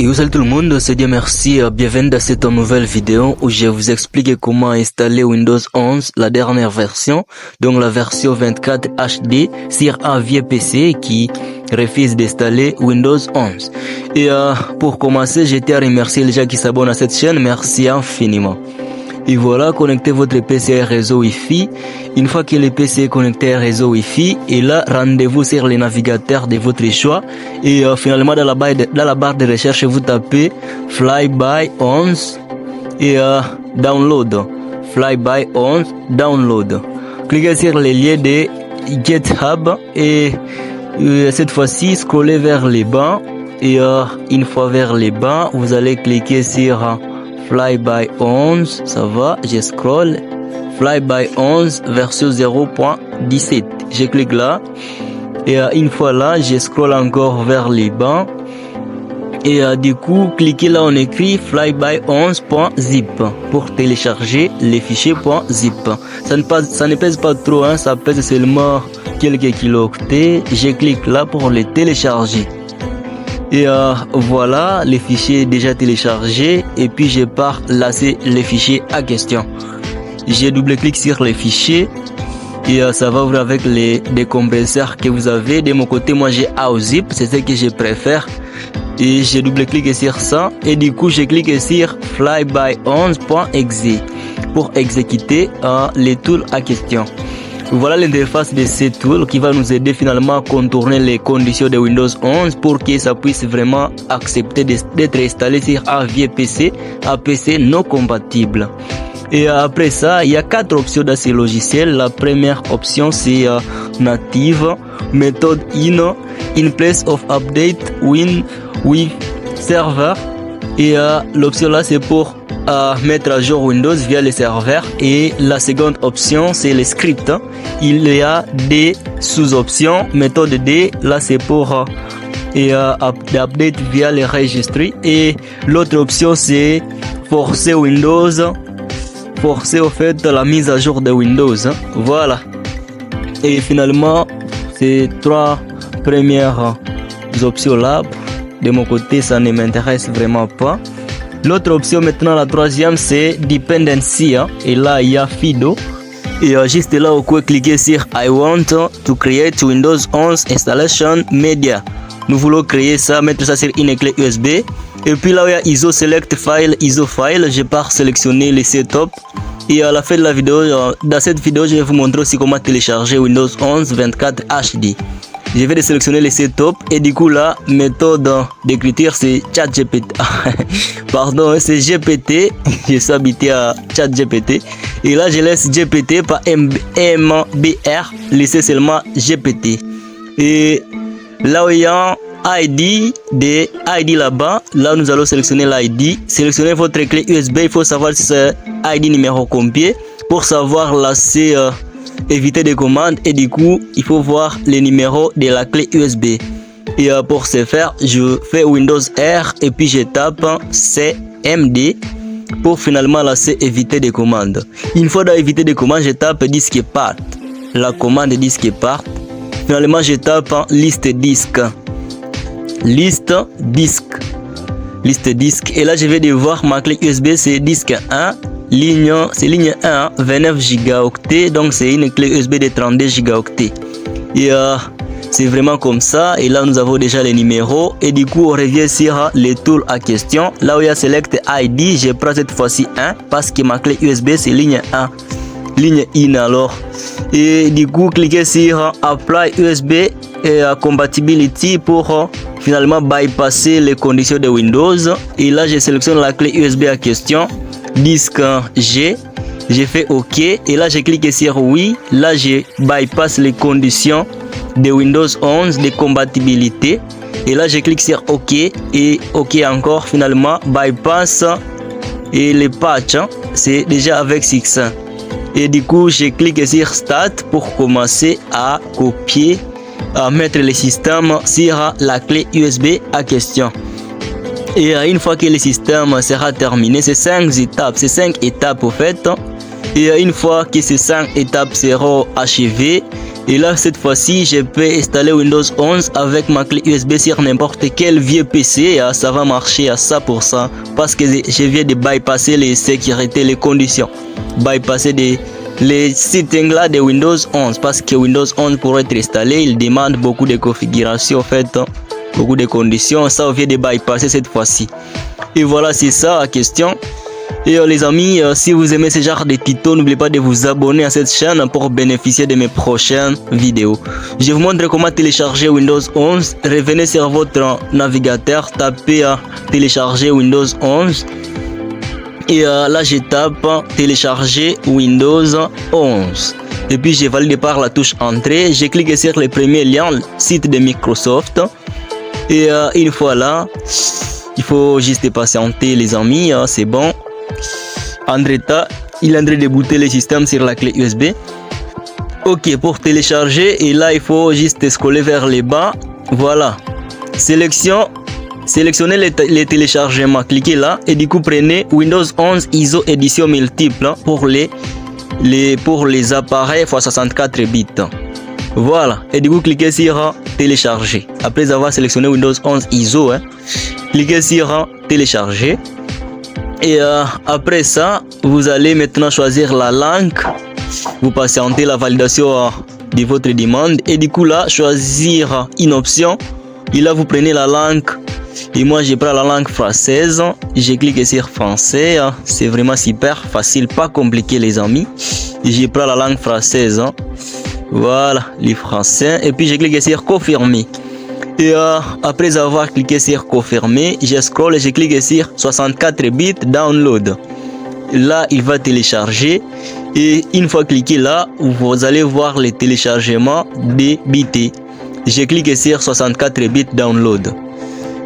Et salut tout le monde, c'est Dieu merci, bienvenue dans cette nouvelle vidéo où je vous explique comment installer Windows 11, la dernière version, donc la version 24 HD sur un vieux PC qui refuse d'installer Windows 11. Et pour commencer, je tiens à remercier les gens qui s'abonnent à cette chaîne, merci infiniment. Et voilà, connectez votre PC à un réseau Wi-Fi. Une fois que le PC est connecté à un réseau Wi-Fi, et là, rendez-vous sur le navigateur de votre choix. Et finalement, dans la barre de recherche, vous tapez Flyby 11 et Download. Flyby 11 Download. Cliquez sur le lien de GitHub et cette fois-ci, scrollez vers les bas. Et une fois vers les bas, vous allez cliquer sur Flyby 11, ça va, je scroll, Flyby 11 version 0.17, je clique là, et une fois là, je scroll encore vers les bas, et du coup, cliquez là, on écrit flyby11.zip pour télécharger les fichiers .zip. Ça ne pèse pas trop, hein, ça pèse seulement quelques kilooctets, je clique là pour les télécharger. Et voilà, les fichiers déjà téléchargés et puis je pars lasser les fichiers à question. J'ai double-clic sur les fichiers et ça va ouvrir avec les décompresseurs que vous avez. De mon côté, moi j'ai AOZIP, c'est ce que je préfère. Et j'ai double-cliqué sur ça et du coup j'ai cliqué sur flyby11.exe pour exécuter les tools à question. Voilà l'interface de ces tools qui va nous aider finalement à contourner les conditions de Windows 11 pour que ça puisse vraiment accepter d'être installé sur un vieux PC, un PC non compatible. Et après ça, il y a 4 options dans ces logiciels. La première option c'est native, method in place of update with server. Et l'option là c'est pour mettre à jour Windows via les serveurs. Et la seconde option c'est les scripts. Il y a des sous-options. Méthode D, là c'est pour update via les registries. Et l'autre option c'est forcer Windows, forcer au fait la mise à jour de Windows. Voilà. Et finalement, ces 3 premières options là, de mon côté, ça ne m'intéresse vraiment pas. L'autre option maintenant, la troisième, c'est Dependency. Et là, il y a Fido. Et juste là, vous pouvez cliquer sur I want to create Windows 11 Installation Media. Nous voulons créer ça, mettre ça sur une clé USB. Et puis là, il y a ISO Select File, ISO File. Je pars sélectionner les setup. Et à la fin de la vidéo, dans cette vidéo, je vais vous montrer aussi comment télécharger Windows 11 24 HD. Je vais sélectionner les setup et du coup la méthode d'écriture c'est ChatGPT. Pardon, c'est GPT. Je suis habitué à ChatGPT. Et là je laisse GPT par MBR, laissez seulement GPT. Et là où il y a ID là-bas, là nous allons sélectionner l'ID. Sélectionnez votre clé USB, il faut savoir si c'est ID numéro combien pour savoir là c'est éviter des commandes et du coup il faut voir les numéros de la clé USB. Et pour ce faire, je fais Windows R et puis je tape CMD pour finalement laisser éviter des commandes. Une fois dans éviter des commandes, je tape disque part. La commande disque part. Finalement, je tape liste disque. Liste disque. Liste disque. Et là, je vais devoir ma clé USB, c'est disque 1. C'est ligne 1, 29 gigaoctets, donc c'est une clé USB de 32 gigaoctets. Et c'est vraiment comme ça. Et là, nous avons déjà les numéros. Et du coup, on revient sur les tools à question. Là où il y a Select ID, je prends cette fois-ci 1 parce que ma clé USB c'est ligne 1. Ligne in alors. Et du coup, cliquez sur Apply USB et Compatibility pour finalement bypasser les conditions de Windows. Et là, je sélectionne la clé USB à question. Disque G, j'ai fait OK et là j'ai cliqué sur oui. Là je bypass les conditions de Windows 11 de compatibilité et là je clique sur OK et OK encore. Finalement bypass et les patchs c'est déjà avec 6 et du coup je clique sur Start pour commencer à copier, à mettre le système sur la clé USB à question. Et une fois que le système sera terminé, c'est 5 étapes au fait. Et une fois que ces 5 étapes seront achevées, Et là, cette fois-ci, je peux installer Windows 11 avec ma clé USB sur n'importe quel vieux PC. Ça va marcher à 100% parce que je viens de bypasser les sécurités, les conditions. Bypasser les settings là de Windows 11 parce que Windows 11 pour être installé, il demande beaucoup de configurations, en fait, beaucoup de conditions. Ça, on vient de bypasser cette fois-ci. Et voilà, c'est ça la question. Et les amis, si vous aimez ce genre de tutos, n'oubliez pas de vous abonner à cette chaîne pour bénéficier de mes prochaines vidéos. Je vous montre comment télécharger Windows 11. Revenez sur votre navigateur, tapez télécharger Windows 11. Et là, je tape télécharger Windows 11. Et puis, je valide par la touche entrée. Je clique sur le premier lien, site de Microsoft. Et une fois là, il faut juste patienter, les amis. C'est bon. Andretta, il est en train de booter le système sur la clé USB. Ok, pour télécharger, et là il faut juste scroller vers le bas. Voilà, sélectionnez les téléchargements, cliquez là et du coup prenez Windows 11 ISO édition multiple pour les appareils x64 bits. Voilà, et du coup cliquez sur télécharger. Après avoir sélectionné Windows 11 ISO, cliquez sur télécharger. Et après ça, vous allez maintenant choisir la langue. Vous patientez la validation de votre demande. Et du coup là, choisir une option. Et là, vous prenez la langue. Et moi, je prends la langue française. Je clique sur français. C'est vraiment super facile, pas compliqué, les amis. Et je prends la langue française. Voilà, le français. Et puis, je clique sur confirmer. Et après avoir cliqué sur confirmer, je scroll et je clique sur 64 bits download. Là, il va télécharger. Et une fois cliqué là, vous allez voir le téléchargement débité. Je clique sur 64 bits download.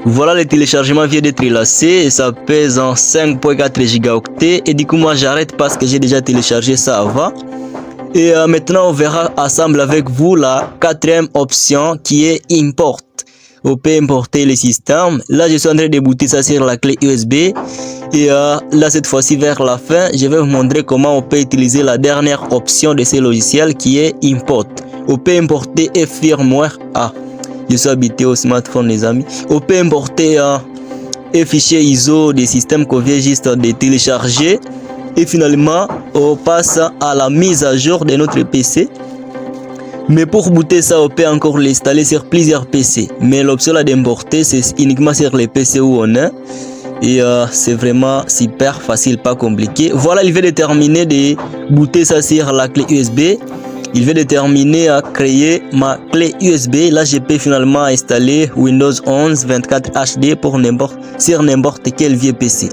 Voilà, le téléchargement vient d'être lancé et ça pèse en 5.4 gigaoctets. Et du coup, moi j'arrête parce que j'ai déjà téléchargé ça avant. Et maintenant, on verra ensemble avec vous la quatrième option qui est import. On peut importer le système. Là, je suis en train de booter ça sur la clé USB. Et là, cette fois-ci, vers la fin, je vais vous montrer comment on peut utiliser la dernière option de ce logiciel qui est import. On peut importer un firmware. Je suis habitué au smartphone, les amis. On peut importer un fichier ISO des systèmes qu'on vient juste de télécharger. Et finalement, on passe à la mise à jour de notre PC. Mais pour booter ça, on peut encore l'installer sur plusieurs PC. Mais l'option là d'importer, c'est uniquement sur les PC où on est. Et c'est vraiment super facile, pas compliqué. Voilà, il vient de terminer de booter ça sur la clé USB. Il vient de terminer à créer ma clé USB. Là, je peux finalement installer Windows 11 24 HD sur n'importe quel vieux PC.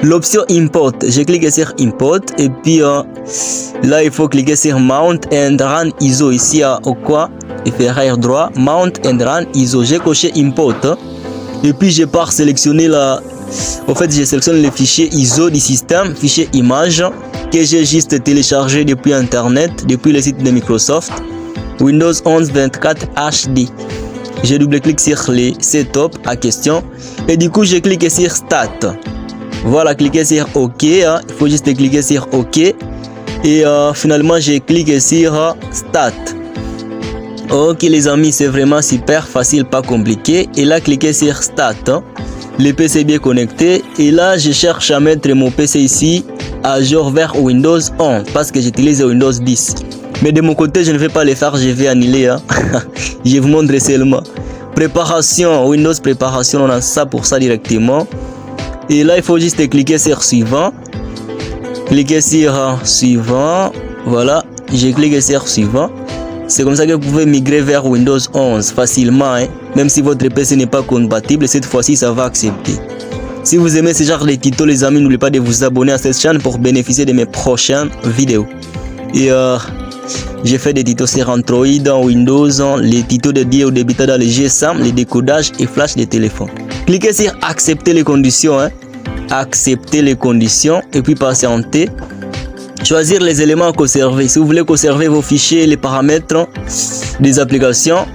L'option import, je clique sur import et puis là il faut cliquer sur mount and run ISO ici au coin inférieur droit, mount and run ISO. J'ai coché import et puis je pars sélectionner je sélectionne le fichier ISO du système, fichier image que j'ai juste téléchargé depuis internet, depuis le site de Microsoft, Windows 11 24 HD. Je double-clique sur les setup à question et du coup je clique sur start. Voilà, cliquez sur OK. Il faut juste cliquer sur OK. Et finalement, je clique sur Start. Ok, les amis, c'est vraiment super facile, pas compliqué. Et là, cliquez sur Start. Le PC est bien connecté. Et là, je cherche à mettre mon PC ici à jour vers Windows 11 parce que j'utilise Windows 10. Mais de mon côté, je ne vais pas le faire. Je vais annuler. Je vous montre seulement. Préparation, Windows préparation, on a ça pour ça directement. Et là, il faut juste cliquer sur suivant. Cliquez sur suivant. Voilà, j'ai cliqué sur suivant. C'est comme ça que vous pouvez migrer vers Windows 11 facilement. Même si votre PC n'est pas compatible, cette fois-ci, ça va accepter. Si vous aimez ce genre de tutos, les amis, n'oubliez pas de vous abonner à cette chaîne pour bénéficier de mes prochaines vidéos. Et j'ai fait des tutos sur Android, Windows, les tutos dédiés au débutant dans les GSM, les décodages et flash des téléphones. Cliquez sur accepter les conditions. Accepter les conditions et puis patienter. Choisir les éléments à conserver. Si vous voulez conserver vos fichiers, les paramètres des applications,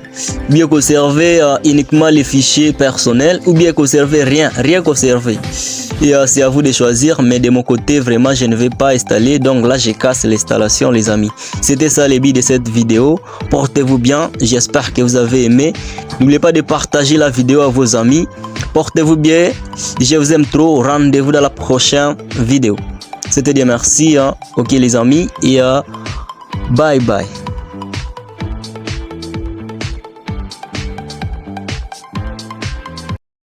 bien conserver uniquement les fichiers personnels ou bien conserver rien conserver. Et c'est à vous de choisir, mais de mon côté vraiment je ne vais pas installer, donc là je casse l'installation les amis. C'était ça le but de cette vidéo. Portez-vous bien, j'espère que vous avez aimé. N'oubliez pas de partager la vidéo à vos amis. Portez-vous bien, je vous aime trop. Rendez-vous dans la prochaine vidéo. C'était bien, merci, ok les amis, et bye bye.